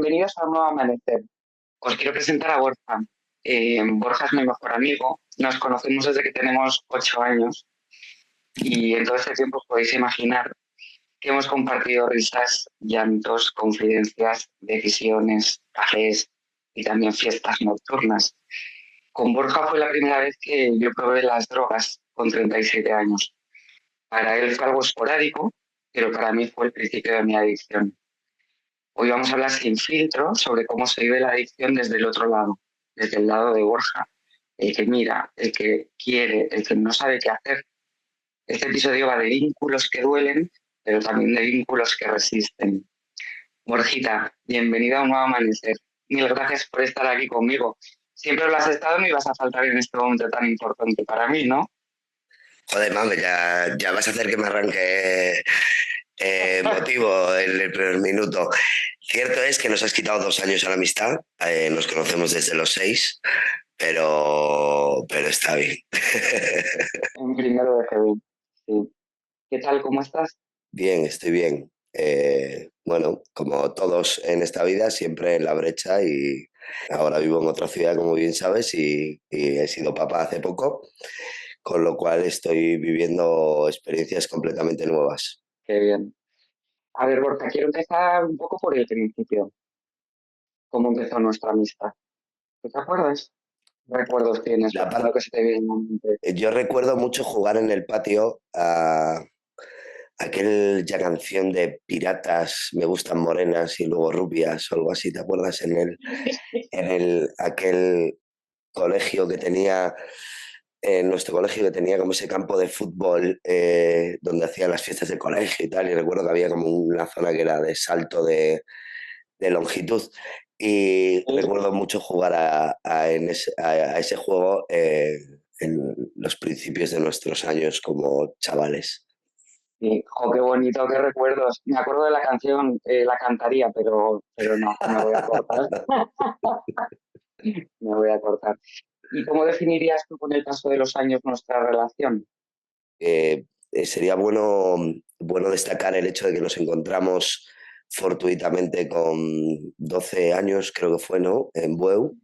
bienvenidos a un nuevo amanecer. Os quiero presentar a Borja. Borja es mi mejor amigo. Nos conocemos desde que tenemos 8 años y en todo este tiempo os podéis imaginar que hemos compartido risas, llantos, confidencias, decisiones, cafés y también fiestas nocturnas. Con Borja fue la primera vez que yo probé las drogas con 37 años. Para él fue algo esporádico, pero para mí fue el principio de mi adicción. Hoy vamos a hablar sin filtro sobre cómo se vive la adicción desde el otro lado, desde el lado de Borja, el que mira, el que quiere, el que no sabe qué hacer. Este episodio va de vínculos que duelen, pero también de vínculos que resisten. Borjita, bienvenida a un nuevo amanecer. Mil gracias por estar aquí conmigo. Siempre lo has estado y me ibas a faltar en este momento tan importante para mí, ¿no? Joder, mami, ya vas a hacer que me arranque motivo en el primer minuto. Cierto es que nos has quitado 2 años a la amistad, nos conocemos desde los 6, pero está bien. En primero de GB. Sí. ¿Qué tal? ¿Cómo estás? Bien, estoy bien. Bueno, como todos en esta vida, siempre en la brecha y ahora vivo en otra ciudad, como bien sabes, y he sido papá hace poco, con lo cual estoy viviendo experiencias completamente nuevas. Qué bien. A ver, Borja, quiero empezar un poco por el principio. ¿Cómo empezó nuestra amistad? ¿Te acuerdas? ¿Recuerdos tienes? La Lo parte que se te viene a la mente. Yo recuerdo mucho jugar en el patio a aquella canción de Piratas, me gustan morenas y luego rubias o algo así, ¿te acuerdas? Aquel colegio que tenía, nuestro colegio que tenía como ese campo de fútbol donde hacían las fiestas de colegio y tal, y recuerdo que había como una zona que era de salto de longitud. Y recuerdo mucho jugar a ese juego en los principios de nuestros años como chavales. Sí, jo, qué bonito, qué recuerdos. Me acuerdo de la canción, la cantaría, pero no, me voy a cortar. Me voy a cortar. ¿Y cómo definirías tú con el paso de los años nuestra relación? Sería bueno destacar el hecho de que nos encontramos fortuitamente con 12 años, creo que fue, ¿no? En Bueu.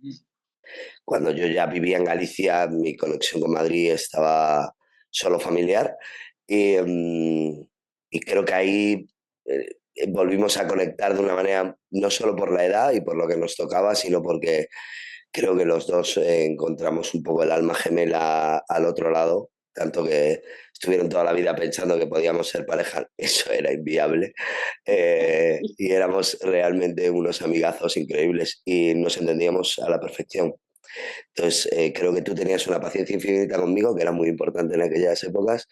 Cuando yo ya vivía en Galicia, mi conexión con Madrid estaba solo familiar y creo que ahí volvimos a conectar de una manera no solo por la edad y por lo que nos tocaba, sino porque creo que los dos encontramos un poco el alma gemela al otro lado, tanto que estuvieron toda la vida pensando que podíamos ser pareja, eso era inviable, y éramos realmente unos amigazos increíbles y nos entendíamos a la perfección. Entonces, creo que tú tenías una paciencia infinita conmigo, que era muy importante en aquellas épocas,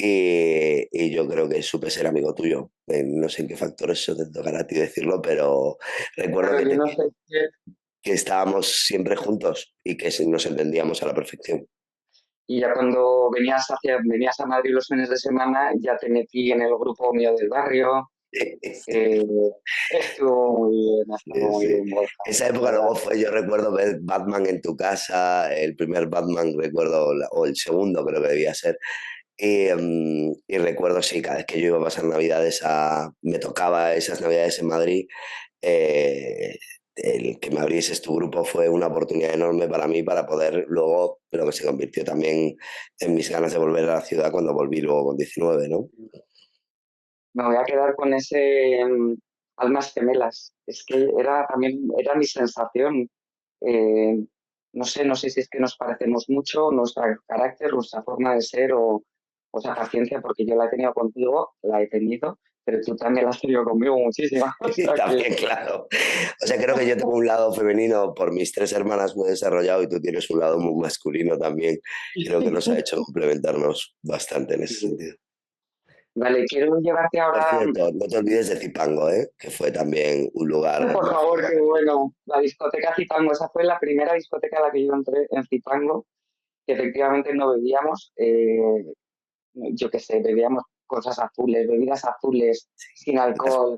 y yo creo que supe ser amigo tuyo. No sé en qué factores eso te tocará a ti decirlo, pero recuerdo Claro, que, yo no sé. que estábamos siempre juntos y que nos entendíamos a la perfección. Y ya cuando venías a Madrid los fines de semana, ya te metí en el grupo mío del barrio. Eh, estuvo muy Sí. bien, Borja, Esa la época verdad. luego fue, yo recuerdo ver Batman en tu casa, el primer Batman recuerdo, o el segundo creo que debía ser, y recuerdo, sí, cada vez que yo iba a pasar Navidades me tocaba esas Navidades en Madrid, eh, el que me abrieses tu grupo fue una oportunidad enorme para mí para poder luego, lo que se convirtió también en mis ganas de volver a la ciudad cuando volví luego con 19, ¿no? Me voy a quedar con ese almas gemelas. Es que era mi sensación. Eh, no sé si es que nos parecemos mucho, nuestro carácter, nuestra forma de ser o sea, paciencia, porque yo la he tenido contigo, la he tenido, pero tú también la has tenido conmigo muchísima. O sea que También, claro. O sea, creo que yo tengo un lado femenino por mis 3 hermanas muy desarrollado y tú tienes un lado muy masculino también. Creo que nos ha hecho complementarnos bastante en ese sí. sentido. Vale, quiero llevarte Por ahora, cierto, no te olvides de Zipango, ¿eh? Que fue también un lugar. por favor, qué bueno, la discoteca Zipango, esa fue la primera discoteca a la que yo entré en Zipango, que efectivamente no bebíamos, yo qué sé, bebíamos cosas azules, bebidas azules, sin alcohol.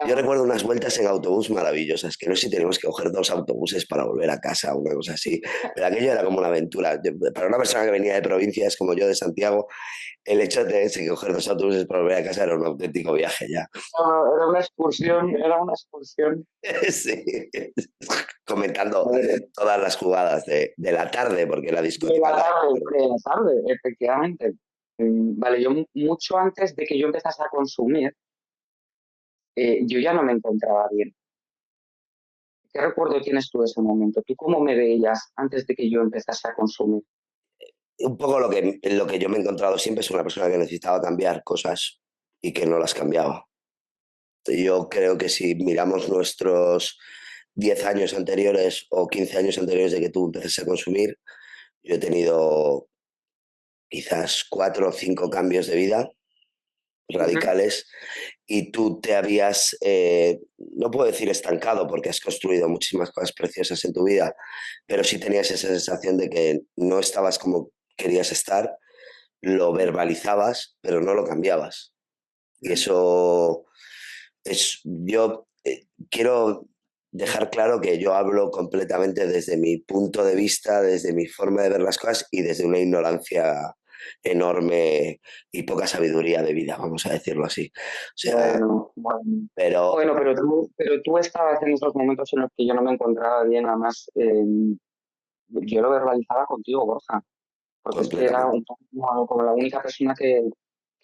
Yo recuerdo unas vueltas en autobús maravillosas, que no sé si teníamos que coger 2 autobuses para volver a casa, una cosa así, pero aquello era como una aventura. Para una persona que venía de provincias como yo, de Santiago, el hecho de tener que coger 2 autobuses para volver a casa era un auténtico viaje ya. Era una excursión, era una excursión. Sí, comentando Madre, todas las jugadas de la tarde, porque la discoteca de la tarde, efectivamente. Vale, yo mucho antes de que yo empezase a consumir, yo ya no me encontraba bien. ¿Qué recuerdo tienes tú de ese momento? ¿Tú cómo me veías antes de que yo empezase a consumir? un poco lo que yo me he encontrado siempre es una persona que necesitaba cambiar cosas y que no las cambiaba. Yo creo que si miramos nuestros 10 años anteriores o 15 años anteriores de que tú empezaste a consumir, yo he tenido quizás 4 o 5 cambios de vida Ujú. radicales y tú te habías, no puedo decir estancado porque has construido muchísimas cosas preciosas en tu vida, pero sí tenías esa sensación de que no estabas como querías estar, lo verbalizabas, pero no lo cambiabas. Y eso yo quiero dejar claro que yo hablo completamente desde mi punto de vista, desde mi forma de ver las cosas y desde una ignorancia enorme y poca sabiduría de vida, vamos a decirlo así. O sea, Bueno, bueno. pero Bueno, pero tú estabas en esos momentos en los que yo no me encontraba bien, además, yo lo verbalizaba contigo, Borja, porque es que era completamente. un poco como la única persona que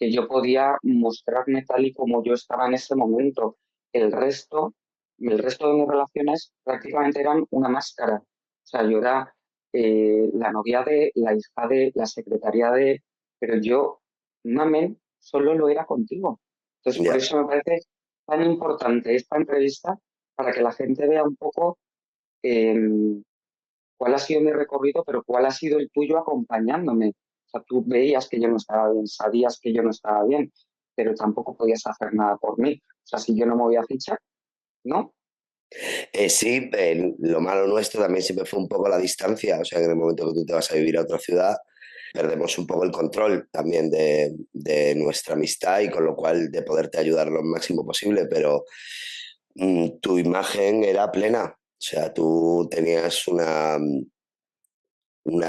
yo podía mostrarme tal y como yo estaba en ese momento. El resto, el resto de mis relaciones prácticamente eran una máscara. O sea, yo era la novia de, la hija de, la secretaria de, pero yo, mamen, solo lo era contigo. Entonces, por Ya. eso me parece tan importante esta entrevista para que la gente vea un poco em, cuál ha sido mi recorrido, pero cuál ha sido el tuyo acompañándome. O sea, tú veías que yo no estaba bien, sabías que yo no estaba bien, pero tampoco podías hacer nada por mí. O sea, si yo no me voy a fichar, ¿no? Sí, lo malo nuestro también siempre fue un poco la distancia, o sea, que en el momento que tú te vas a vivir a otra ciudad, perdemos un poco el control también de nuestra amistad y con lo cual de poderte ayudar lo máximo posible, pero tu imagen era plena, o sea, tú tenías una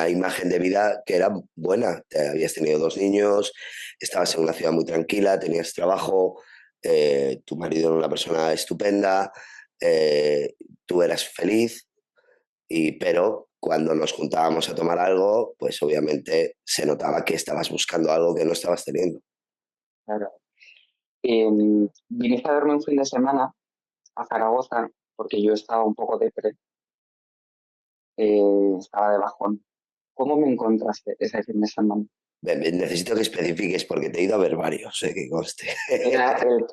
imagen de vida que era buena, te habías tenido 2 niños, estabas en una ciudad muy tranquila, tenías trabajo, tu marido era una persona estupenda, eh, tú eras feliz, pero cuando nos juntábamos a tomar algo, pues obviamente se notaba que estabas buscando algo que no estabas teniendo. Claro. Viniste a verme un fin de semana a Zaragoza porque yo estaba un poco depre, estaba de bajón. ¿Cómo me encontraste ese fin de semana? Necesito que especifiques porque te he ido a ver varios, que conste. Era el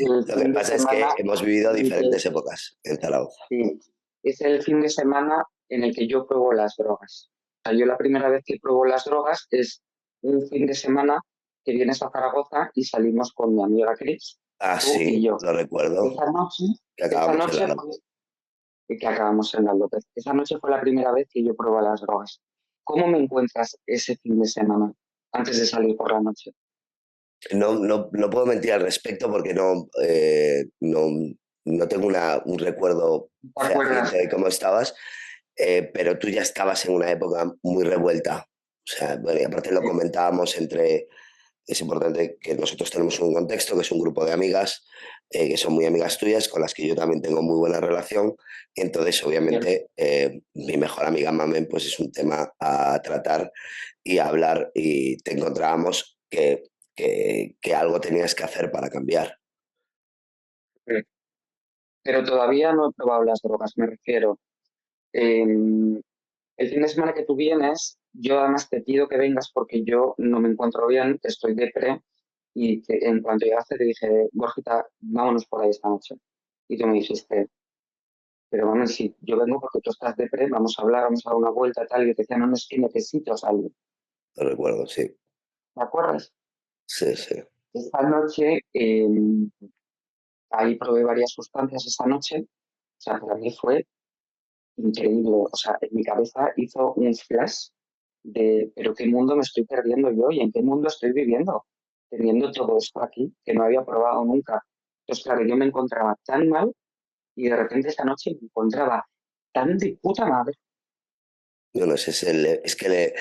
Lo que fin de pasa es que semana hemos vivido en el que, diferentes épocas en Zaragoza. sí, es el fin de semana en el que yo pruebo las drogas. O sea, yo la primera vez que pruebo las drogas es un fin de semana que vienes a Zaragoza y salimos con mi amiga Chris, Ah, tú y sí, yo. lo recuerdo, Esa noche, que esa acabamos en la noche Loma. fue que acabamos en la López. Esa noche fue la primera vez que yo pruebo las drogas. ¿Cómo me encuentras ese fin de semana antes de salir por la noche? No puedo mentir al respecto porque no tengo un recuerdo ¿Te fehaciente acuerdas? de cómo estabas, pero tú ya estabas en una época muy revuelta. O sea, bueno, y aparte lo comentábamos entre. Es importante que nosotros tenemos un contexto, que es un grupo de amigas, que son muy amigas tuyas, con las que yo también tengo muy buena relación. Y entonces, obviamente, mi mejor amiga Mamen, pues es un tema a tratar y a hablar y te encontrábamos que algo tenías que hacer para cambiar. Pero todavía no he probado las drogas, me refiero. El fin de semana que tú vienes, yo además te pido que vengas porque yo no me encuentro bien, estoy depre y en cuanto llegaste te dije, Borjita, vámonos por ahí esta noche. Y tú me dijiste, pero vamos, si yo vengo porque tú estás depre, vamos a hablar, vamos a dar una vuelta, tal, y yo te decía, no, no, es que necesito salir. Lo recuerdo, sí. ¿Te acuerdas? Sí, sí. Esta noche, ahí probé varias sustancias esta noche, o sea, para mí fue increíble. O sea, en mi cabeza hizo un flash de, pero qué mundo me estoy perdiendo yo y en qué mundo estoy viviendo, teniendo todo esto aquí que no había probado nunca. Pues claro, yo me encontraba tan mal y de repente esa noche me encontraba tan de puta madre. Bueno, es que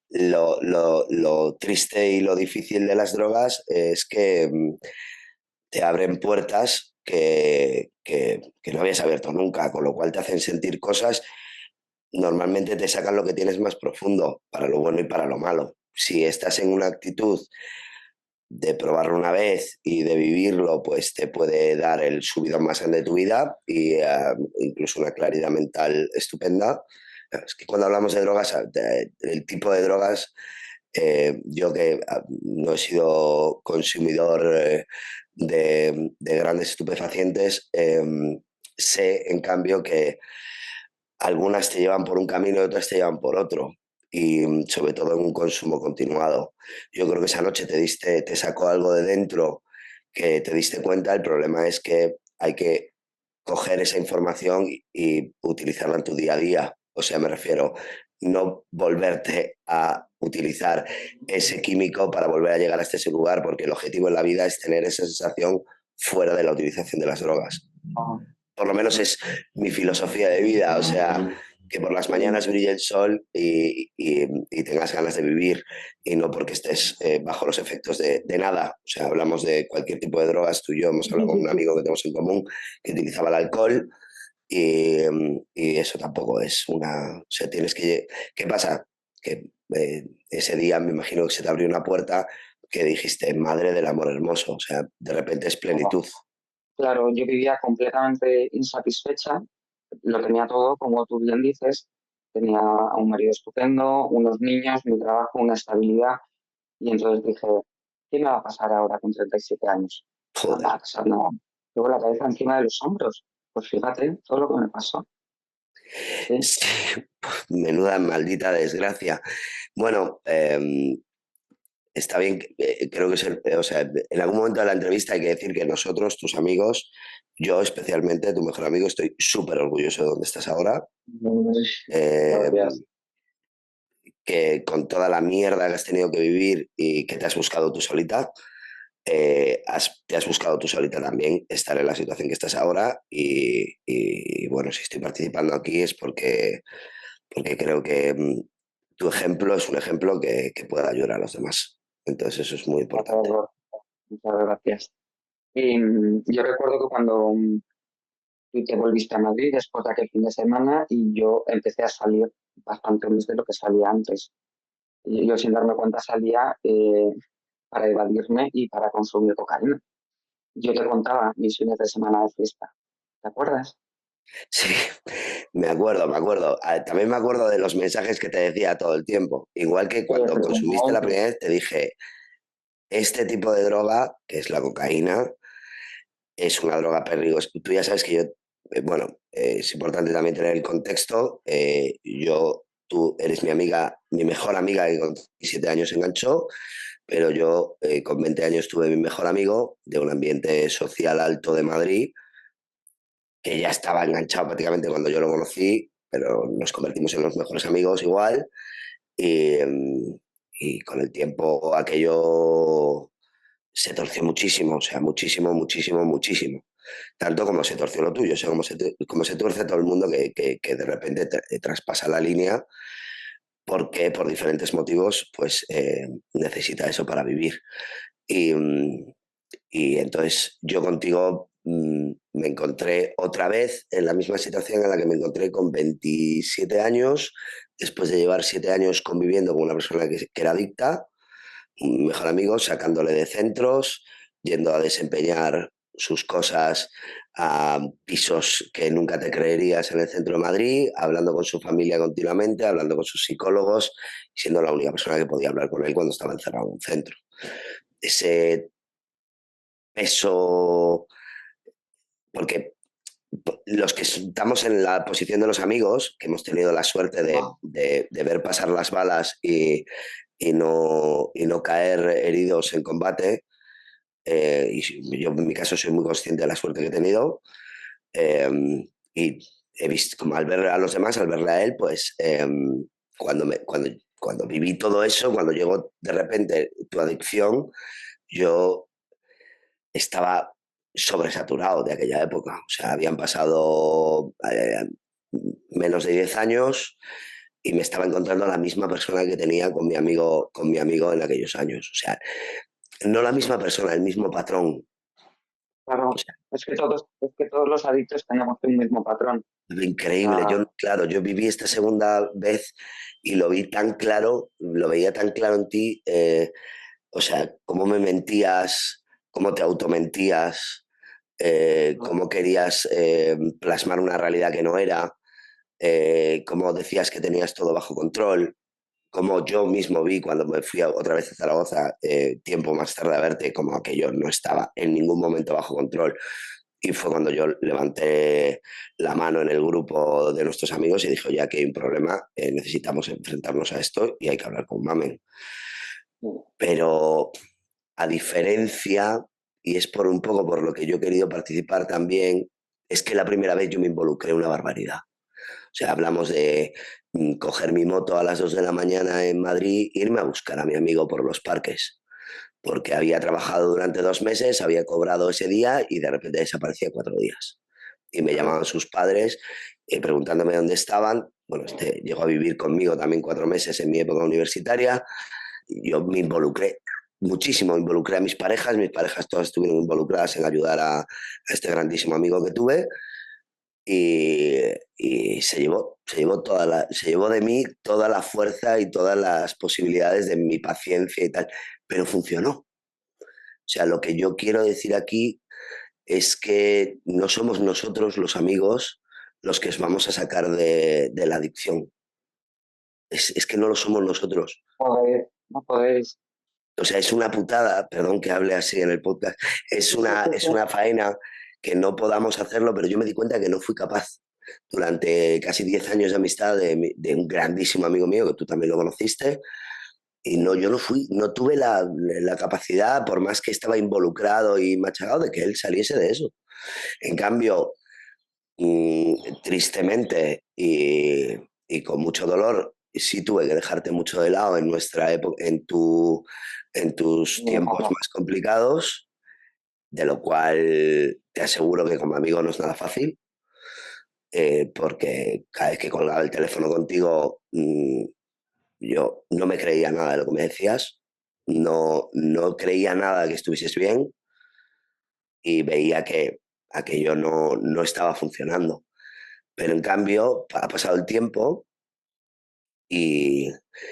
lo triste y lo difícil de las drogas es que te abren puertas que no habías abierto nunca, con lo cual te hacen sentir cosas. Normalmente te sacan lo que tienes más profundo, para lo bueno y para lo malo. Si estás en una actitud de probarlo una vez y de vivirlo, pues te puede dar el subidón más grande de tu vida y incluso una claridad mental estupenda. Es que cuando hablamos de drogas, el tipo de drogas, yo que no he sido consumidor de grandes estupefacientes, sé en cambio que algunas te llevan por un camino y otras te llevan por otro. Y sobre todo en un consumo continuado. Yo creo que esa noche te sacó algo de dentro que te diste cuenta. El problema es que hay que coger esa información y utilizarla en tu día a día. O sea, me refiero, no volverte a utilizar ese químico para volver a llegar hasta ese lugar, porque el objetivo en la vida es tener esa sensación fuera de la utilización de las drogas. No, Por lo menos es mi filosofía de vida, o sea, que por las mañanas brille el sol y tengas ganas de vivir y no porque estés bajo los efectos de nada. O sea, hablamos de cualquier tipo de drogas, tú y yo hemos hablado con un amigo que tenemos en común que utilizaba el alcohol y eso tampoco es una... O sea, tienes que... ¿Qué pasa? Que ese día me imagino que se te abrió una puerta que dijiste, madre del amor hermoso, o sea, de repente es no. plenitud. Claro, yo vivía completamente insatisfecha, lo tenía todo, como tú bien dices, tenía a un marido estupendo, unos niños, mi trabajo, una estabilidad, y entonces dije, ¿qué me va a pasar ahora con 37 años? No me Joder. va a pasar nada. Luego la cabeza encima de los hombros. Pues fíjate, todo lo que me pasó. Sí, Sí, menuda maldita desgracia. Bueno, está bien, creo que o sea, en algún momento de la entrevista hay que decir que nosotros, tus amigos, yo especialmente, tu mejor amigo, estoy súper orgulloso de donde estás ahora. Eh, gracias. que con toda la mierda que has tenido que vivir y que te has buscado tú solita, te has buscado tú solita también estar en la situación que estás ahora y bueno, si estoy participando aquí es porque creo que tu ejemplo es un ejemplo que pueda ayudar a los demás. Entonces eso es muy importante. Muchas gracias. Y yo recuerdo que cuando tú te volviste a Madrid después de aquel fin de semana y yo empecé a salir bastante más de lo que salía antes. Y yo sin darme cuenta salía para evadirme y para consumir cocaína. Yo te contaba mis fines de semana de fiesta. ¿Te acuerdas? Sí, me acuerdo, me acuerdo. También me acuerdo de los mensajes que te decía todo el tiempo. Igual que cuando consumiste la Efectivamente. primera vez, te dije, este tipo de droga, que es la cocaína, es una droga peligrosa. Tú ya sabes que yo, bueno, es importante también tener el contexto. Tú eres mi amiga, mi mejor amiga que con 17 años se enganchó, pero yo con 20 años tuve mi mejor amigo de un ambiente social alto de Madrid, que ya estaba enganchado prácticamente cuando yo lo conocí, pero nos convertimos en los mejores amigos igual. Y, y con el tiempo aquello se torció muchísimo, o sea, muchísimo, muchísimo, muchísimo. Tanto como se torció lo tuyo, o sea, como se tuerce todo el mundo que de repente traspasa la línea porque por diferentes motivos pues necesita eso para vivir. Y, y entonces yo contigo me encontré otra vez en la misma situación en la que me encontré con 27 años, después de llevar 7 años conviviendo con una persona que era adicta, un mejor amigo, sacándole de centros, yendo a desempeñar sus cosas a pisos que nunca te creerías en el centro de Madrid, hablando con su familia continuamente, hablando con sus psicólogos, siendo la única persona que podía hablar con él cuando estaba encerrado en un centro. Ese peso, porque los que estamos en la posición de los amigos, que hemos tenido la suerte de ver pasar las balas y no caer heridos en combate, y yo en mi caso soy muy consciente de la suerte que he tenido, eh, y he visto, como al ver a los demás, al verle a él, pues cuando viví todo eso, cuando llegó de repente tu adicción, yo estaba sobresaturado de aquella época. O sea, habían pasado menos de 10 años y me estaba encontrando a la misma persona que tenía con mi amigo en aquellos años. O sea, no la misma persona, el mismo patrón. O Claro, sea, es que todos los adictos tenemos un mismo patrón. lo O increíble. sea, Yo, claro, yo viví esta segunda vez y lo vi tan claro, lo veía tan claro en ti. O sea, cómo me mentías, cómo te automentías, cómo querías plasmar una realidad que no era, cómo decías que tenías todo bajo control, como yo mismo vi cuando me fui otra vez a Zaragoza, tiempo más tarde a verte, como aquello no estaba en ningún momento bajo control. Y fue cuando yo levanté la mano en el grupo de nuestros amigos y dije, ya que hay un problema, necesitamos enfrentarnos a esto y hay que hablar con Mamen. Pero a diferencia, y es por un poco por lo que yo he querido participar también, es que la primera vez yo me involucré una barbaridad. O sea, hablamos de coger mi moto a las 2 de la mañana en Madrid, irme a buscar a mi amigo por los parques, porque había trabajado durante 2 meses, había cobrado ese día y de repente desaparecía 4 días. Y me llamaban sus padres preguntándome dónde estaban. Bueno, este llegó a vivir conmigo también 4 meses en mi época universitaria. Yo me involucré muchísimo, involucré a mis parejas todas estuvieron involucradas en ayudar a este grandísimo amigo que tuve y se llevó de mí toda la fuerza y todas las posibilidades de mi paciencia y tal, pero funcionó. O sea, lo que yo quiero decir aquí es que no somos nosotros los amigos los que os vamos a sacar de la adicción. Es que no lo somos nosotros. no podéis. O sea, es una putada, perdón que hable así en el podcast, Sí, sí, sí, es sí. una faena que no podamos hacerlo, pero yo me di cuenta que no fui capaz durante casi 10 años de amistad de un grandísimo amigo mío, que tú también lo conociste, y no, yo no fui, no tuve la capacidad, por más que estaba involucrado y machacado, de que él saliese de eso. En cambio, tristemente y con mucho dolor, sí tuve que dejarte mucho de lado en nuestra época, en tus tiempos más complicados, de lo cual te aseguro que como amigo no es nada fácil, porque cada vez que colgaba el teléfono contigo, yo no me creía nada de lo que me decías, no creía nada que estuvieses bien y veía que aquello no estaba funcionando. Pero en cambio, ha pasado el tiempo y,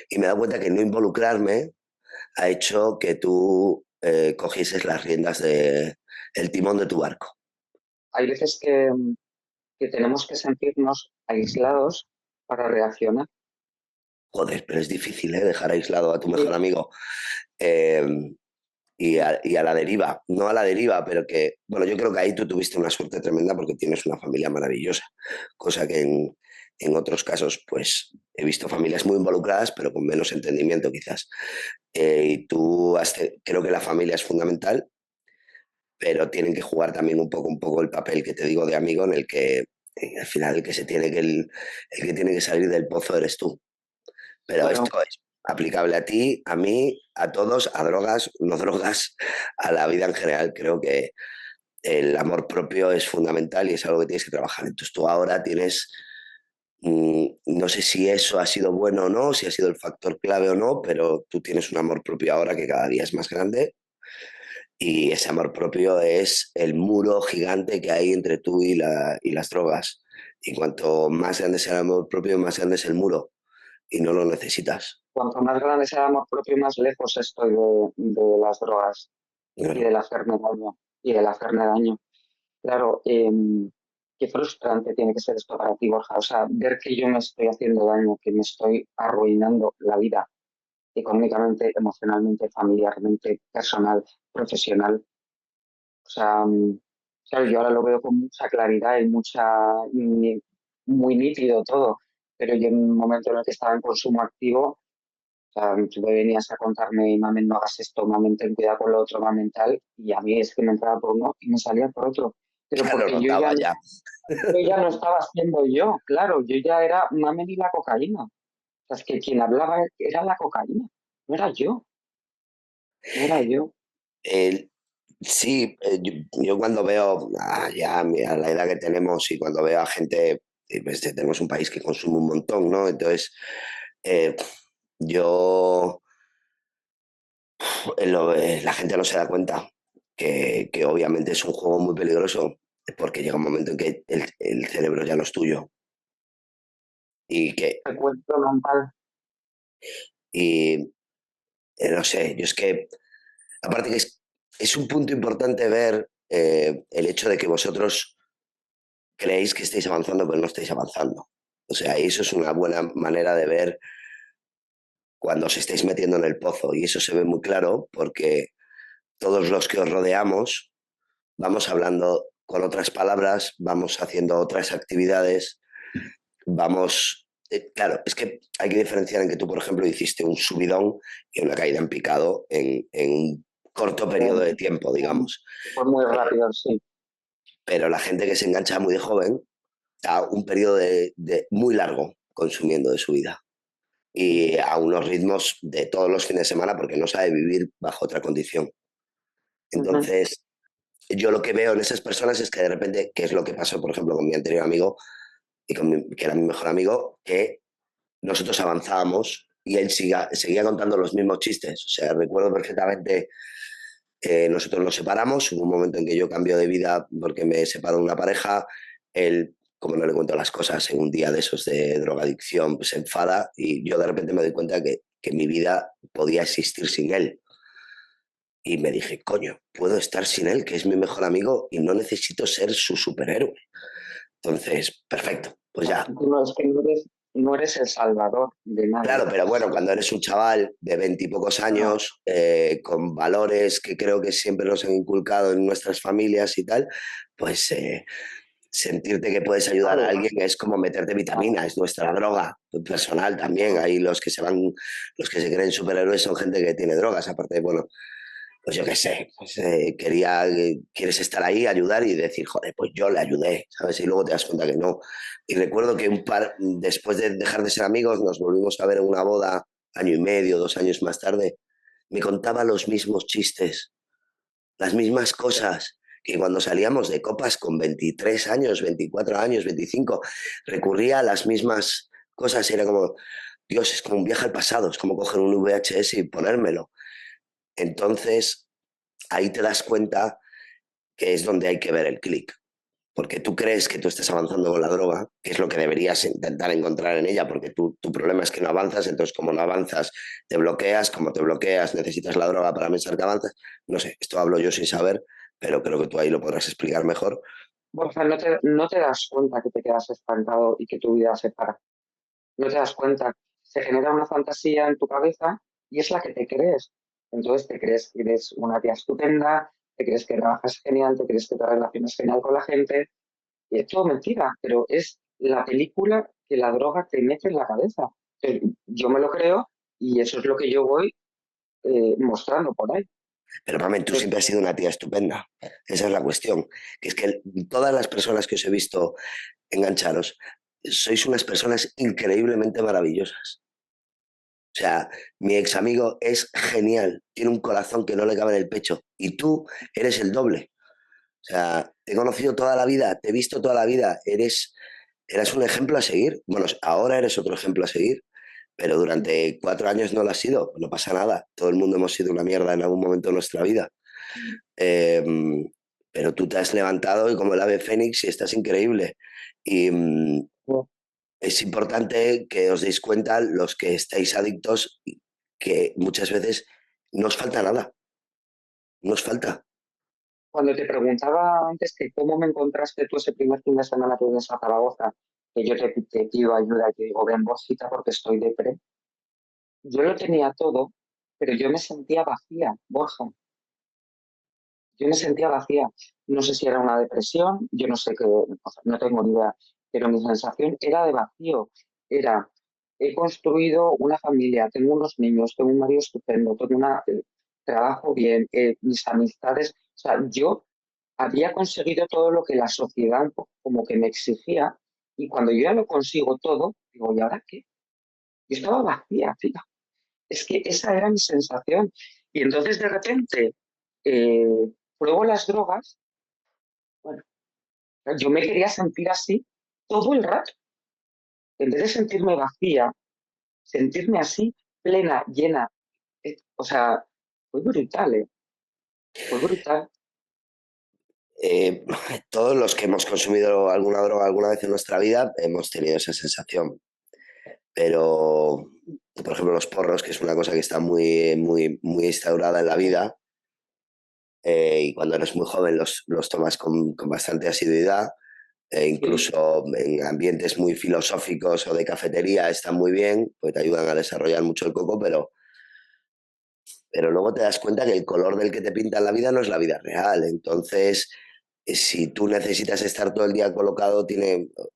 y me he dado cuenta que no involucrarme ha hecho que tú cogieses las riendas el timón de tu barco. Hay veces que tenemos que sentirnos aislados para reaccionar. Joder, pero es difícil, ¿eh? Dejar aislado a tu mejor Sí, amigo eh, y a la deriva. No a la deriva, pero que, bueno, yo creo que ahí tú tuviste una suerte tremenda porque tienes una familia maravillosa, cosa que en otros casos, pues he visto familias muy involucradas, pero con menos entendimiento quizás. Y tú creo que la familia es fundamental, pero tienen que jugar también un poco el papel que te digo de amigo en el que al final el que el que tiene que salir del pozo eres tú. Pero claro. esto es aplicable a ti, a mí, a todos, a drogas, no drogas, a la vida en general. Creo que el amor propio es fundamental y es algo que tienes que trabajar. Entonces tú ahora tienes, no sé si eso ha sido bueno o no, si ha sido el factor clave o no, pero tú tienes un amor propio ahora que cada día es más grande y ese amor propio es el muro gigante que hay entre tú y las drogas. Y cuanto más grande sea el amor propio, más grande es el muro y no lo necesitas. Cuanto más grande sea el amor propio, más lejos estoy de las drogas y Claro. del hacerme daño. Y del hacerme daño. Claro, qué frustrante tiene que ser esto para ti, Borja. O sea, ver que yo me estoy haciendo daño, que me estoy arruinando la vida económicamente, emocionalmente, familiarmente, personal, profesional. O sea, claro, yo ahora lo veo con mucha claridad y muy nítido todo. Pero yo en un momento en el que estaba en consumo activo, o sea, tú me venías a contarme, mamen, no hagas esto, mamen, ten cuidado con lo otro, mamen, tal, y a mí es que me entraba por uno y me salía por otro. Pero Ya lo porque notaba ya. yo ya no estaba siendo yo, claro, yo ya era mamen y la cocaína. O sea, es que quien hablaba era la cocaína, no era yo, no era yo. Sí, yo cuando veo ya a la edad que tenemos y cuando veo a gente, pues, tenemos un país que consume un montón, ¿no? Entonces, eh, yo, la gente no se da cuenta que obviamente es un juego muy peligroso porque llega un momento en que el cerebro ya no es tuyo y que, Recuerdo mental. y no sé, yo es que, aparte que es un punto importante ver el hecho de que vosotros creéis que estáis avanzando, pero no estáis avanzando. O sea, y eso es una buena manera de ver cuando os estáis metiendo en el pozo. Y eso se ve muy claro porque todos los que os rodeamos vamos hablando con otras palabras, vamos haciendo otras actividades, vamos... claro, es que hay que diferenciar en que tú, por ejemplo, hiciste un subidón y una caída en picado en un corto periodo de tiempo, digamos. Fue muy Pero, rápido, sí. pero la gente que se engancha muy de joven a un periodo muy largo consumiendo de su vida y a unos ritmos de todos los fines de semana porque no sabe vivir bajo otra condición. Ujú. Entonces, yo lo que veo en esas personas es que de repente, que es lo que pasó, por ejemplo, con mi anterior amigo y que era mi mejor amigo, que nosotros avanzábamos y él seguía contando los mismos chistes. O sea, recuerdo perfectamente, nosotros nos separamos, hubo un momento en que yo cambio de vida porque me separó de una pareja, él, como no le cuento las cosas, en un día de esos de drogadicción, pues se enfada y yo de repente me doy cuenta que mi vida podía existir sin él. Y me dije, coño, puedo estar sin él, que es mi mejor amigo, y no necesito ser su superhéroe. Entonces, perfecto, pues ya. No, es que no eres el salvador de Claro, nadie. pero bueno, cuando eres un chaval de 20 y pocos No, años, con valores que creo que siempre nos han inculcado en nuestras familias y tal, pues sentirte que puedes ayudar a claro, alguien es como meterte vitamina, es nuestra droga personal también. claro. Ahí los que se creen superhéroes son gente que tiene drogas, aparte, bueno, pues yo qué sé, pues, quieres estar ahí, ayudar y decir, joder, pues yo le ayudé, ¿sabes? Y luego te das cuenta que no. Y recuerdo que después de dejar de ser amigos, nos volvimos a ver en una boda, año y medio, 2 años más tarde, me contaba los mismos chistes, las mismas cosas, que cuando salíamos de copas con 23 años, 24 años, 25, recurría a las mismas cosas y era como, Dios, es como un viaje al pasado, es como coger un VHS y ponérmelo. Entonces, ahí te das cuenta que es donde hay que ver el clic. Porque tú crees que tú estás avanzando con la droga, que es lo que deberías intentar encontrar en ella, porque tu problema es que no avanzas, entonces como no avanzas, te bloqueas, como te bloqueas, necesitas la droga para pensar que avanzas. No sé, esto hablo yo sin saber, pero creo que tú ahí lo podrás explicar mejor. Borja, no te das cuenta que te quedas estancado y que tu vida se para. No te das cuenta. Se genera una fantasía en tu cabeza y es la que te crees. Entonces te crees que eres una tía estupenda, te crees que trabajas genial, te crees que te relacionas genial con la gente. Y es todo mentira, pero es la película que la droga te mete en la cabeza. Yo me lo creo y eso es lo que yo voy mostrando por ahí. Pero mamen, tú Entonces, siempre has sido una tía estupenda. Esa es la cuestión. Que es que todas las personas que os he visto engancharos, sois unas personas increíblemente maravillosas. O sea, mi ex amigo es genial, tiene un corazón que no le cabe en el pecho y tú eres el doble. O sea, te he conocido toda la vida, te he visto toda la vida, eras un ejemplo a seguir. Bueno, ahora eres otro ejemplo a seguir, pero durante 4 años no lo has sido, no pasa nada. Todo el mundo hemos sido una mierda en algún momento de nuestra vida. Eh, pero tú te has levantado y como el ave fénix y estás increíble. Y es importante que os deis cuenta, los que estáis adictos, que muchas veces no os falta nada, no os falta. cuando te preguntaba antes que cómo me encontraste tú ese primer fin de semana que vienes a Zaragoza, que yo te pido ayuda y te digo, ven, Borjita, porque estoy depre, yo lo tenía todo, pero yo me sentía vacía, Borja. Yo me sentía vacía. No sé si era una depresión, yo no sé qué, o sea, no tengo ni idea, pero mi sensación era de vacío. Era, he construido una familia, tengo unos niños, tengo un marido estupendo, tengo una, trabajo bien, mis amistades. O sea, yo había conseguido todo lo que la sociedad un poco como que me exigía y cuando yo ya lo consigo todo, digo, ¿y ahora qué? Yo estaba vacía, fíjate. Es que esa era mi sensación. Y entonces de repente, eh, pruebo las drogas, bueno, yo me quería sentir así todo el rato. En vez de sentirme vacía, sentirme así, plena, llena. O sea, fue brutal, ¿eh? Fue brutal. Eh, Todos los que hemos consumido alguna droga alguna vez en nuestra vida hemos tenido esa sensación. Pero, por ejemplo, los porros, que es una cosa que está muy instaurada en la vida, y cuando eres muy joven los tomas con bastante asiduidad, Sí, incluso en ambientes muy filosóficos o de cafetería están muy bien, porque te ayudan a desarrollar mucho el coco, pero luego te das cuenta que el color del que te pintan la vida no es la vida real. Entonces, si tú necesitas estar todo el día colocado,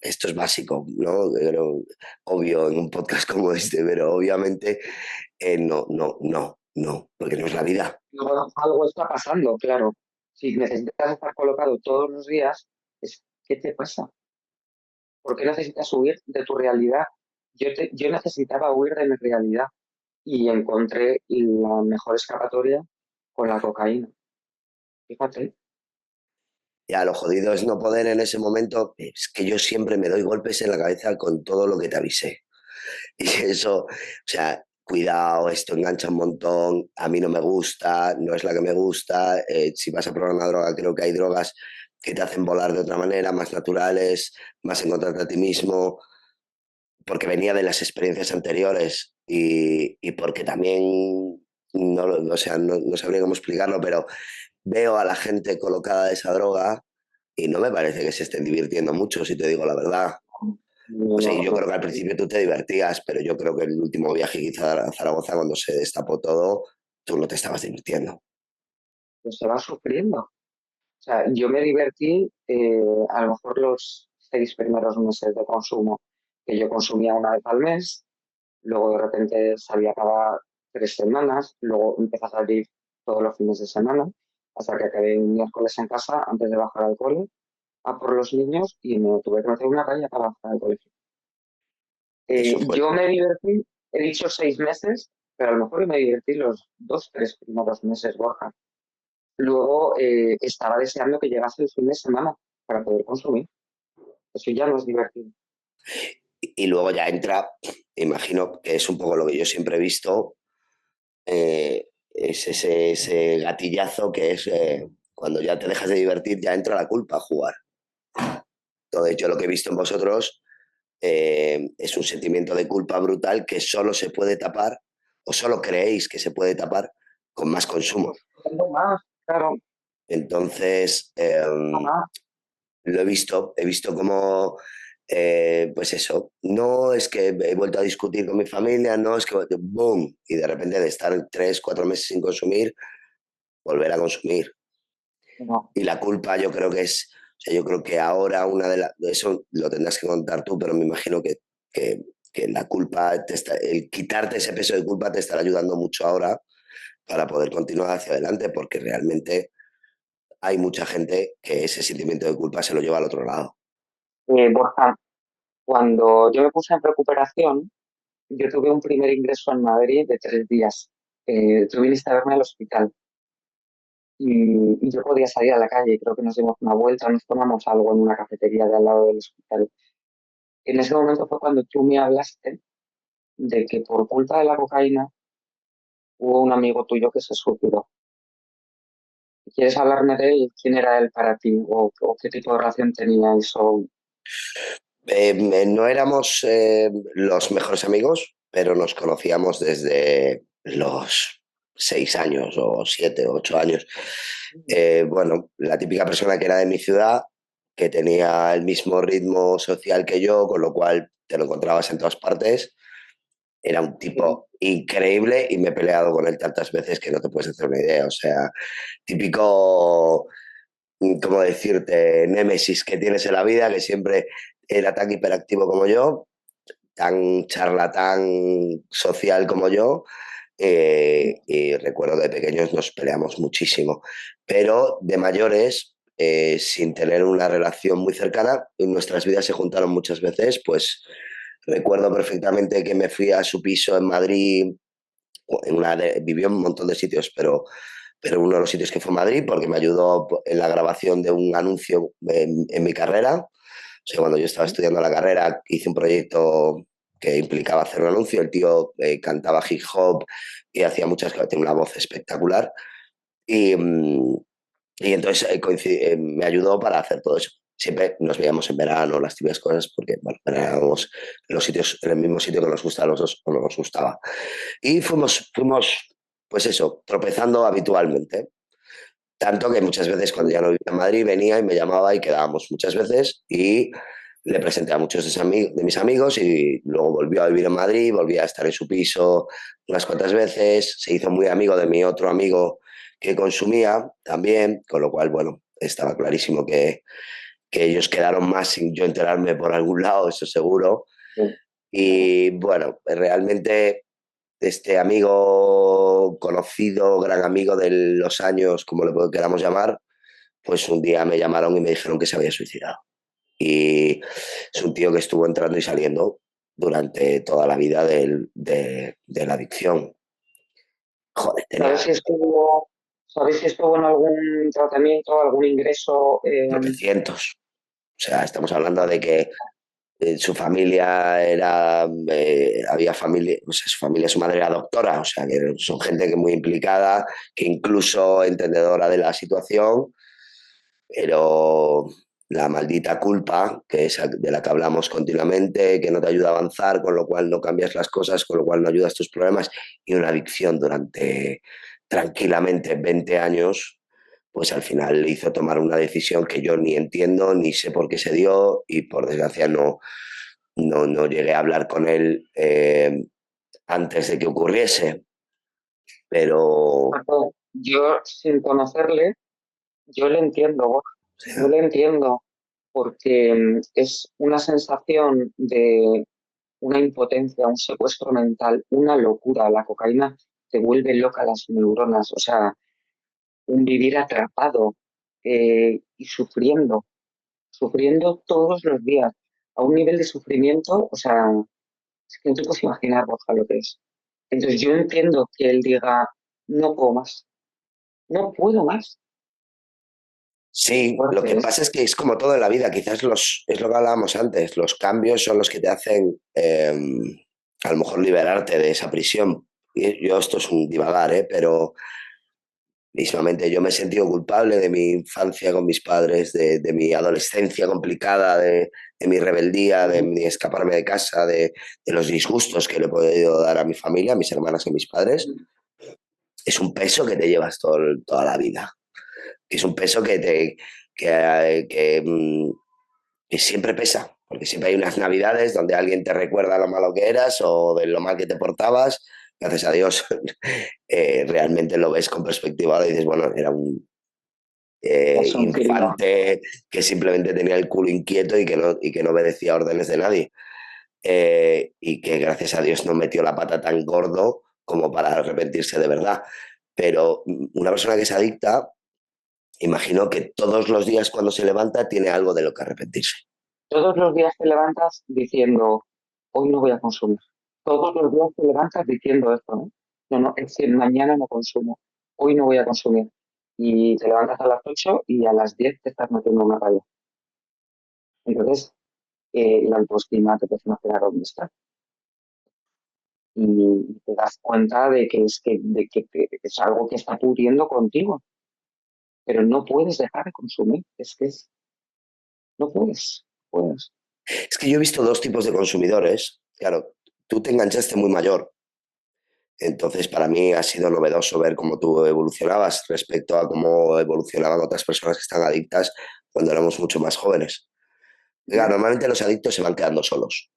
esto es básico, ¿no? Pero, obvio en un podcast como este, pero obviamente no, porque no es la vida. algo está pasando, claro. Si necesitas estar colocado todos los días, ¿qué te pasa? ¿Por qué necesitas huir de tu realidad? Yo necesitaba huir de mi realidad y encontré la mejor escapatoria con la cocaína. Fíjate. Ya, lo jodido es no poder en ese momento, es que yo siempre me doy golpes en la cabeza con todo lo que te avisé. Y eso, o sea, cuidado, esto engancha un montón, a mí no me gusta, no es la que me gusta, si vas a probar una droga, creo que hay drogas que te hacen volar de otra manera, más naturales, más encontrarte a ti mismo, porque venía de las experiencias anteriores y porque también, o sea, no sabría cómo explicarlo, pero veo a la gente colocada de esa droga y no me parece que se estén divirtiendo mucho, si te digo la verdad. O sea, y yo creo que al principio tú te divertías, pero yo creo que el último viaje que hice a Zaragoza, cuando se destapó todo, tú no te estabas divirtiendo. Pues se va sufriendo. O sea, yo me divertí a lo mejor los 6 primeros meses de consumo, que yo consumía una vez al mes, luego de repente salía cada 3 semanas, luego empecé a salir todos los fines de semana, hasta que acabé un miércoles en casa antes de bajar al cole, a por los niños y me tuve que meter una raya para bajar al colegio. Eso fue. Yo me divertí, he dicho 6 meses, pero a lo mejor me divertí los 2, 3 primeros meses, Borja. Luego estaba deseando que llegase el fin de semana para poder consumir. Eso ya no es divertido. Y luego ya entra, imagino que es un poco lo que yo siempre he visto, es ese gatillazo que es cuando ya te dejas de divertir, ya entra la culpa a jugar. Entonces, yo lo que he visto en vosotros es un sentimiento de culpa brutal que solo se puede tapar, o solo creéis que se puede tapar, con más consumo. Tengo más, claro, Entonces, más. he visto como, pues eso, no es que he vuelto a discutir con mi familia, no es que, boom, y de repente de estar 3, 4 meses sin consumir, volver a consumir. No. Y la culpa yo creo que es, o sea, yo creo que ahora eso lo tendrás que contar tú, pero me imagino que, que la culpa, el quitarte ese peso de culpa te estará ayudando mucho ahora para poder continuar hacia adelante, porque realmente hay mucha gente que ese sentimiento de culpa se lo lleva al otro lado. Borja, cuando yo me puse en recuperación, yo tuve un primer ingreso en Madrid de 3 días. Tú viniste a verme al hospital y yo podía salir a la calle. Creo que nos dimos una vuelta, nos tomamos algo en una cafetería de al lado del hospital. En ese momento fue cuando tú me hablaste de que por culpa de la cocaína hubo un amigo tuyo que se suicidó. ¿Quieres hablarme de él? ¿Quién era él para ti? ¿O qué tipo de relación teníais? No éramos los mejores amigos, pero nos conocíamos desde los 6 años o 7, 8 años. Bueno, la típica persona que era de mi ciudad, que tenía el mismo ritmo social que yo, con lo cual te lo encontrabas en todas partes. Era un tipo increíble y me he peleado con él tantas veces que no te puedes hacer una idea. O sea, típico, ¿cómo decirte? Némesis que tienes en la vida, que siempre era tan hiperactivo como yo, tan charlatán social como yo. Y recuerdo de pequeños nos peleamos muchísimo, pero de mayores, sin tener una relación muy cercana, nuestras vidas se juntaron muchas veces, pues recuerdo perfectamente que me fui a su piso en Madrid, vivió en un montón de sitios, pero pero uno de los sitios que fue Madrid porque me ayudó en la grabación de un anuncio en mi carrera. O sea, cuando yo estaba estudiando la carrera hice un proyecto que implicaba hacer un anuncio. El tío cantaba hip hop y hacía muchas cosas, tiene una voz espectacular. Y, y entonces me ayudó para hacer todo eso. Siempre nos veíamos en verano, las típicas cosas, porque bueno, veníamos en los sitios, en el mismo sitio que nos gusta a los dos o no nos gustaba. Y fuimos, pues eso, tropezando habitualmente. Tanto que muchas veces cuando ya no vivía en Madrid venía y me llamaba y quedábamos muchas veces y le presenté a muchos de mis amigos y luego volvió a vivir en Madrid, volví a estar en su piso unas cuantas veces, se hizo muy amigo de mi otro amigo que consumía también, con lo cual, bueno, estaba clarísimo que ellos quedaron más sin yo enterarme por algún lado, eso seguro. Sí. Y bueno, realmente este amigo conocido, gran amigo de los años, como le queramos llamar, pues un día me llamaron y me dijeron que se había suicidado. Y es un tío que estuvo entrando y saliendo durante toda la vida de la adicción. Joder, ¿Sabes tenía si estuvo, ¿sabes si estuvo en algún tratamiento, algún ingreso? tropecientos. O sea, estamos hablando de que su familia era, había familia, o sea, su familia, su madre era doctora, o sea, que son gente que muy implicada, que incluso entendedora de la situación, pero la maldita culpa, que es de la que hablamos continuamente, que no te ayuda a avanzar, con lo cual no cambias las cosas, con lo cual no ayudas tus problemas, y una adicción durante tranquilamente 20 años, pues al final le hizo tomar una decisión que yo ni entiendo, ni sé por qué se dio, y por desgracia no llegué a hablar con él antes de que ocurriese, pero Yo, sin conocerle, yo le entiendo, Borja, o yo sea, le entiendo, porque es una sensación de una impotencia, un secuestro mental, una locura. La cocaína te vuelve loca las neuronas, o sea, un vivir atrapado y sufriendo todos los días, a un nivel de sufrimiento, o sea, es que no te puedes imaginar, Borja, lo que es. Entonces yo entiendo que él diga, no puedo más, no puedo más. Es sí, lo que fuerte, pasa es que es como todo en la vida, quizás es lo que hablábamos antes, los cambios son los que te hacen a lo mejor liberarte de esa prisión. Y yo, esto es un divagar, pero mismamente yo me he sentido culpable de mi infancia con mis padres, de mi adolescencia complicada, de mi rebeldía, de mi escaparme de casa, de los disgustos que le he podido dar a mi familia, a mis hermanas y a mis padres. Es un peso que te llevas toda la vida, que es un peso que que siempre pesa, porque siempre hay unas navidades donde alguien te recuerda lo malo que eras o de lo mal que te portabas. Gracias a Dios, realmente lo ves con perspectiva y dices, bueno, era un es un crimen. infante que simplemente tenía el culo inquieto y que no obedecía órdenes de nadie. Y que gracias a Dios no metió la pata tan gordo como para arrepentirse de verdad. Pero una persona que es adicta, imagino que todos los días cuando se levanta tiene algo de lo que arrepentirse. Todos los días te levantas diciendo, hoy no voy a consumir. Todos los días te levantas diciendo esto, ¿no? No, no, es decir, mañana no consumo, hoy no voy a consumir. Y te levantas a las 8 y a las 10 te estás metiendo una raya. Entonces, la autoestima te puedes imaginar dónde está. Y te das cuenta de que es algo que está pudiendo contigo, pero no puedes dejar de consumir. No puedes. Es que yo he visto dos tipos de consumidores. Claro, tú te enganchaste muy mayor. Entonces, para mí ha sido novedoso ver cómo tú evolucionabas respecto a cómo evolucionaban otras personas que están adictas cuando éramos mucho más jóvenes. Claro, normalmente los adictos se van quedando solos,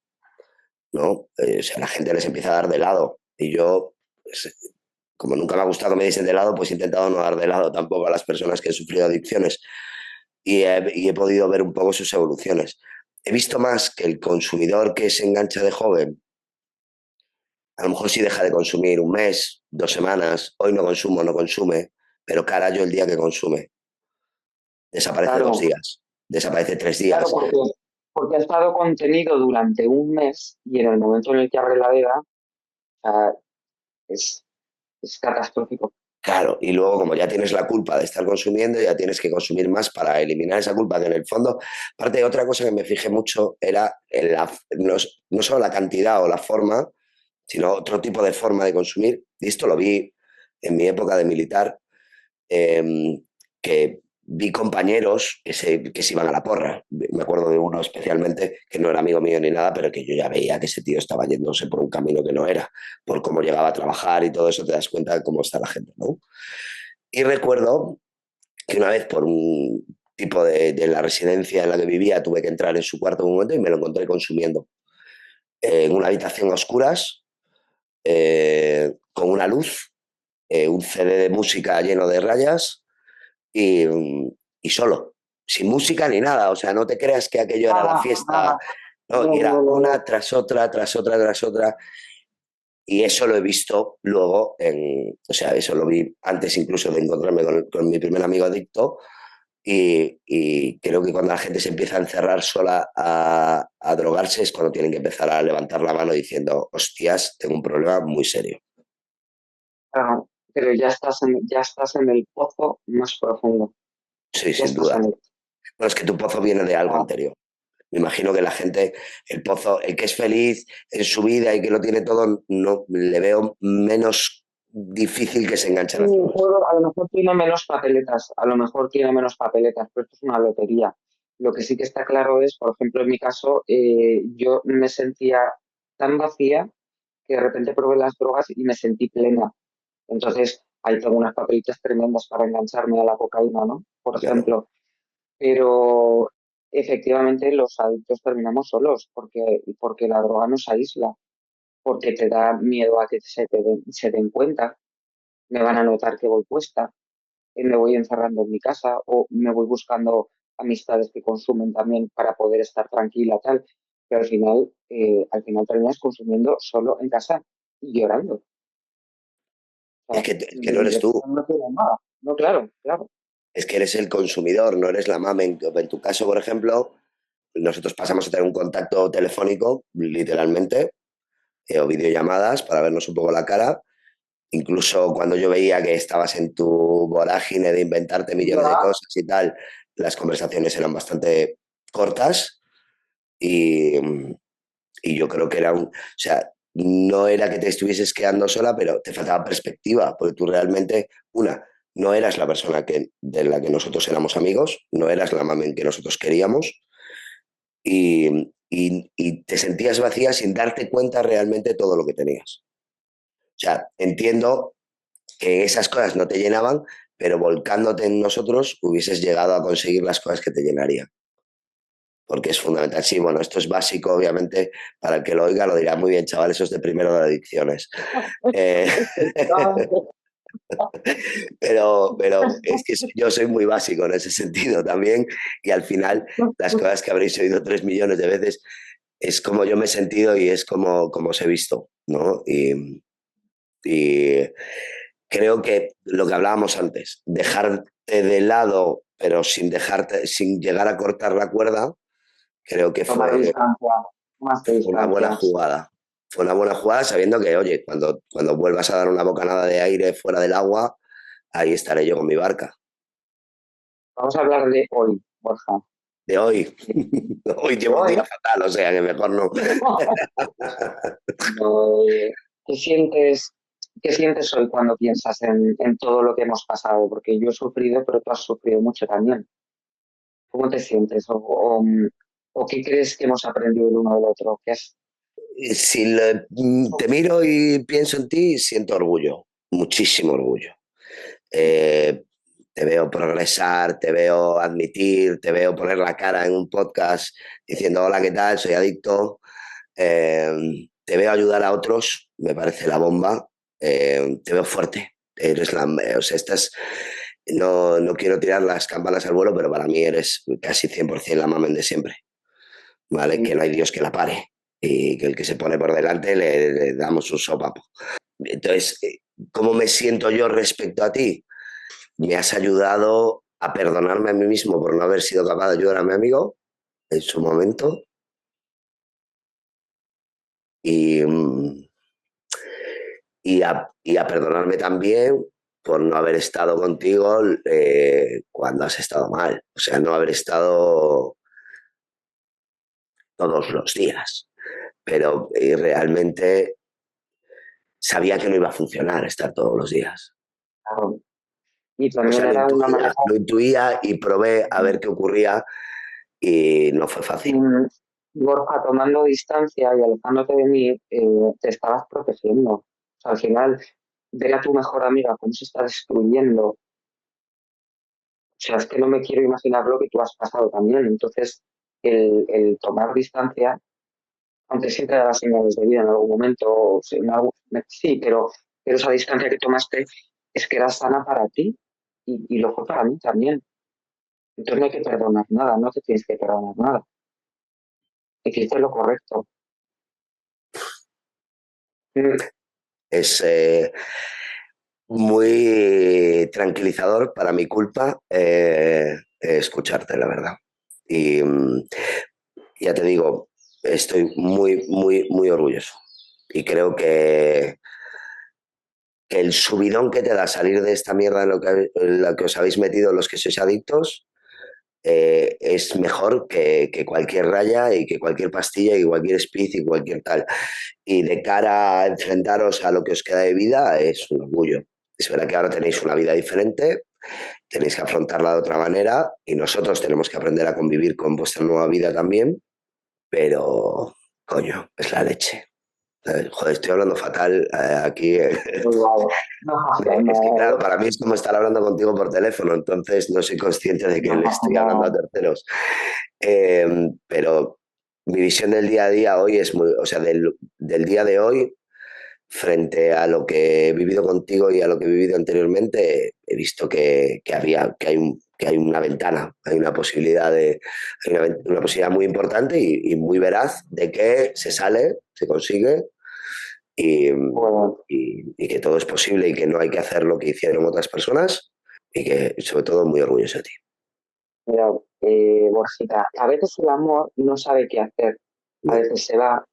¿no? O sea, la gente les empieza a dar de lado. Y yo, pues, como nunca me ha gustado que me dicen de lado, pues he intentado no dar de lado tampoco a las personas que han sufrido adicciones y he podido ver un poco sus evoluciones. He visto más que el consumidor que se engancha de joven, a lo mejor sí deja de consumir un mes, 2 semanas, hoy no consumo, no consume, pero carajo el día que consume. Desaparece Claro, 2 días, desaparece tres claro, días. porque ha estado contenido durante un mes y en el momento en el que abre la veda, o sea, es, es catastrófico. Claro, y luego como ya tienes la culpa de estar consumiendo, ya tienes que consumir más para eliminar esa culpa, que en el fondo, aparte de otra cosa que me fijé mucho era no solo la cantidad o la forma, sino otro tipo de forma de consumir. Y esto lo vi en mi época de militar, eh, que vi compañeros que se iban a la porra. Me acuerdo de uno especialmente que no era amigo mío ni nada, pero que yo ya veía que ese tío estaba yéndose por un camino que no era, por cómo llegaba a trabajar y todo eso, te das cuenta de cómo está la gente, ¿no? Y recuerdo que una vez por un tipo de la residencia en la que vivía tuve que entrar en su cuarto un momento y me lo encontré consumiendo en una habitación a oscuras, con una luz, un CD de música lleno de rayas y, y solo, sin música ni nada. O sea, no te creas que aquello era la Nada, fiesta, nada. no, No, y no, era no, no. una tras otra, tras otra, tras otra. Y eso lo he visto luego, o sea, eso lo vi antes incluso de encontrarme con mi primer amigo adicto. Y creo que cuando la gente se empieza a encerrar sola a drogarse es cuando tienen que empezar a levantar la mano diciendo, hostias, tengo un problema muy serio. Claro, pero ya estás en el pozo más profundo. Sí, Ya sin estás duda. en él. No, es que tu pozo viene de algo Ah, anterior. Me imagino que la gente, el pozo, el que es feliz en su vida y que lo tiene todo, no le veo menos difícil que se enganche a las drogas. a lo mejor tiene menos papeletas, a lo mejor tiene menos papeletas, pero esto es una lotería. Lo que sí que está claro es, por ejemplo, en mi caso, yo me sentía tan vacía que de repente probé las drogas y me sentí plena. Entonces, ahí tengo unas papelitas tremendas para engancharme a la cocaína, ¿no? Por Claro. ejemplo. Pero efectivamente los adictos terminamos solos porque la droga nos aísla, porque te da miedo a que se den cuenta, me van a notar que voy puesta, me voy encerrando en mi casa o me voy buscando amistades que consumen también para poder estar tranquila, tal. Pero al final terminas consumiendo solo en casa y llorando. O Es sea, que, es que de no eres tú, diversión no tiene nada. No, claro, claro. es que eres el consumidor, no eres la mame. En tu caso, por ejemplo, nosotros pasamos a tener un contacto telefónico, literalmente, o videollamadas para vernos un poco la cara. Incluso cuando yo veía que estabas en tu vorágine de inventarte millones de Ya, cosas y tal, las conversaciones eran bastante cortas y, y yo creo que o sea, no era que te estuvieses quedando sola, pero te faltaba perspectiva, porque tú realmente, no eras la persona de la que nosotros éramos amigos, no eras la mamen que nosotros queríamos y te sentías vacía sin darte cuenta realmente de todo lo que tenías. O sea, entiendo que esas cosas no te llenaban, pero volcándote en nosotros hubieses llegado a conseguir las cosas que te llenarían. Porque es fundamental. Sí, bueno, esto es básico, obviamente, para el que lo oiga lo dirá muy bien, chaval, eso es de primero de adicciones. Eh, efectivamente. pero es que yo soy muy básico en ese sentido también y al final las cosas que habréis oído 3 millones de veces es como yo me he sentido y es como os he visto, ¿no? Y creo que lo que hablábamos antes, dejarte de lado, pero sin llegar a cortar la cuerda, creo que Tomar distancia, más de fue una buena distancias. jugada. Fue una buena jugada sabiendo que, oye, cuando vuelvas a dar una bocanada de aire fuera del agua, ahí estaré yo con mi barca. Vamos a hablar de hoy, Borja. De hoy, hoy De llevo un día hoy. fatal, o sea que mejor no. Eh, ¿Qué sientes, qué sientes hoy cuando piensas en todo lo que hemos pasado? Porque yo he sufrido, pero tú has sufrido mucho también. ¿Cómo te sientes? ¿O qué crees que hemos aprendido el uno del otro? Si te miro y pienso en ti, siento orgullo, muchísimo orgullo. Eh, Te veo progresar, te veo admitir, te veo poner la cara en un podcast diciendo hola, ¿qué tal? Soy adicto. Te veo ayudar a otros, me parece la bomba. Te veo fuerte. O sea, no quiero tirar las campanas al vuelo, pero para mí eres casi 100% la mamen de siempre, ¿vale? Que Sí. no hay Dios que la pare y que el que se pone por delante le damos un sopapo. Entonces, ¿cómo me siento yo respecto a ti? Me has ayudado a perdonarme a mí mismo por no haber sido capaz de ayudar a mi amigo en su momento y, y a perdonarme también. por no haber estado contigo cuando has estado mal. O sea, no haber estado todos los días. Pero realmente sabía que no iba a funcionar estar todos los días. Claro. Y O también sea, era una manera, lo intuía y probé a ver qué ocurría y no fue fácil. Borja, tomando distancia y alejándote de mí, te estabas protegiendo. O sea, al final, ver a tu mejor amiga cómo se está destruyendo. O sea, es que no me quiero imaginar lo que tú has pasado también. Entonces, el tomar distancia, aunque siempre da señales de vida en algún momento, o sea, sí, pero esa distancia que tomaste es que era sana para ti y lo fue para mí también. Entonces no hay que perdonar nada, no te tienes que perdonar nada. Hiciste lo correcto. Mm, Es muy tranquilizador para mi culpa escucharte, la verdad. Y ya te digo, estoy muy, muy, muy orgulloso. Y creo que el subidón que te da salir de esta mierda en lo que os habéis metido los que sois adictos es mejor que cualquier raya y que cualquier pastilla y cualquier speed y cualquier tal. Y de cara a enfrentaros a lo que os queda de vida es un orgullo. Es verdad que ahora tenéis una vida diferente, tenéis que afrontarla de otra manera y nosotros tenemos que aprender a convivir con vuestra nueva vida también, pero coño, es la leche. Joder, estoy hablando fatal aquí. Igual. No pasa Es que, nada, claro, para mí es como estar hablando contigo por teléfono, entonces no soy consciente de que no le pasa estoy hablando a nada. terceros. Pero mi visión del día a día hoy es muy, o sea, del día de hoy, frente a lo que he vivido contigo y a lo que he vivido anteriormente, he visto que hay una ventana, hay una posibilidad una posibilidad muy importante y muy veraz de que se sale, se consigue y, Bueno, y que todo es posible y que no hay que hacer lo que hicieron otras personas y que sobre todo muy orgulloso de ti. mira, Borjita, a veces el amor no sabe qué hacer. A No. veces se va,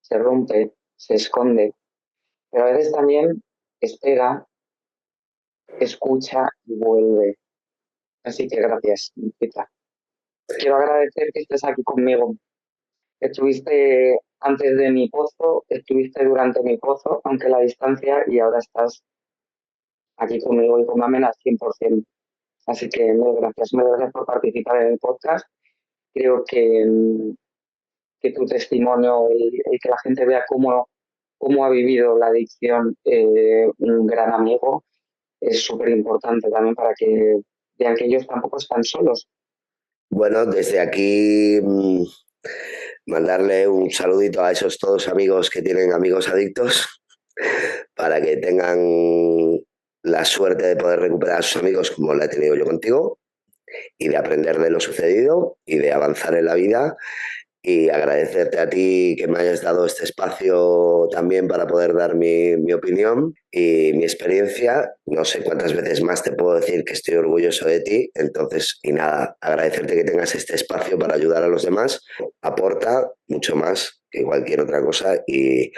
se rompe, se esconde, pero a veces también espera, escucha y vuelve. Así que gracias, Borjita. Quiero agradecer que estés aquí conmigo. Estuviste antes de mi pozo, estuviste durante mi pozo, aunque a la distancia, y ahora estás aquí conmigo y con Mamen al 100%. Así que mil gracias por participar en el podcast. Creo que tu testimonio y que la gente vea cómo ha vivido la adicción un gran amigo es súper importante también para que vean que ellos tampoco están solos. Bueno, desde aquí mandarle un saludito a esos todos amigos que tienen amigos adictos para que tengan la suerte de poder recuperar a sus amigos como la he tenido yo contigo y de aprender de lo sucedido y de avanzar en la vida y agradecerte a ti que me hayas dado este espacio también para poder dar mi opinión y mi experiencia. No sé cuántas veces más te puedo decir que estoy orgulloso de ti. Entonces, y nada, agradecerte que tengas este espacio para ayudar a los demás. Aporta mucho más que cualquier otra cosa y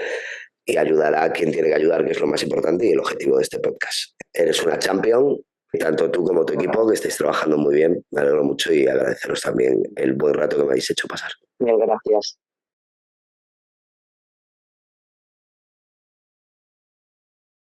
ayudará a quien tiene que ayudar, que es lo más importante y el objetivo de este podcast. Eres una champion, tanto tú como tu equipo, que estáis trabajando muy bien. Me alegro mucho y agradeceros también el buen rato que me habéis hecho pasar. Mil gracias.